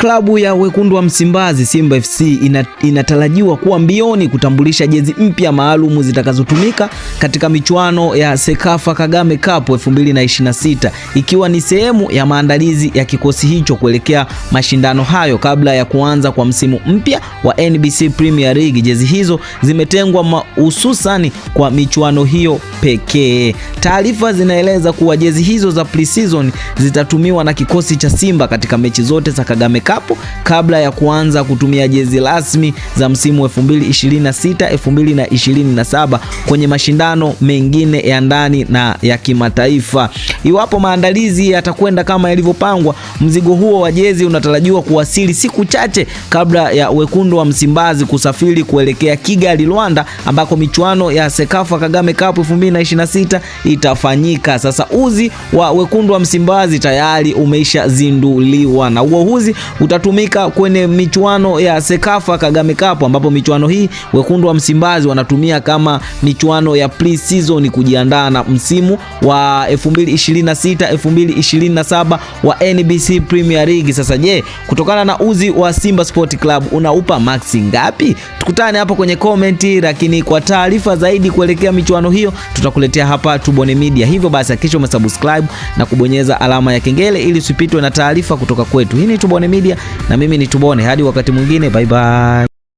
Klabu ya wekundu wa Msimbazi Simba FC inatarajiwa kuwa mbioni kutambulisha jezi mpya maalum zitakazotumika katika michuano ya Sekafa Kagame Cup 2026 ikiwa ni sehemu ya maandalizi ya kikosi hicho kuelekea mashindano hayo kabla ya kuanza kwa msimu mpya wa NBC Premier League. Jezi hizo zimetengwa mahususani kwa michuano hiyo pekee. Taarifa zinaeleza kuwa jezi hizo za pre-season zitatumiwa na kikosi cha Simba katika mechi zote za Kagame Cup kabla ya kuanza kutumia jezi rasmi za msimu 2026-2027 kwenye mashindano mengine ya ndani na ya kimataifa. Iwapo maandalizi yatakwenda kama yalivyopangwa, mzigo huo wa jezi unatarajiwa kuwasili siku chache kabla ya wekundu wa Msimbazi kusafiri kuelekea Kigali, Rwanda, ambako michuano ya Sekafa Kagame Cup 2026 itafanyika. Sasa uzi wa wekundu wa Msimbazi tayari umeshazinduliwa na huo uzi utatumika kwenye michuano ya Sekafa Kagame Cup, ambapo michuano hii wekundu wa Msimbazi wanatumia kama michuano ya pre-season kujiandaa na msimu wa 2026-2027 wa NBC Premier League. Sasa je, kutokana na uzi wa Simba Sport Club unaupa maxi ngapi? Tukutane hapo kwenye comment, lakini kwa taarifa zaidi kuelekea michuano hiyo tutakuletea hapa Tubone Media. Hivyo basi hakikisha umesubscribe na kubonyeza alama ya kengele ili usipitwe na taarifa kutoka kwetu. Hii ni Tubone Media na mimi ni Tubone. Hadi wakati mwingine, bye bye.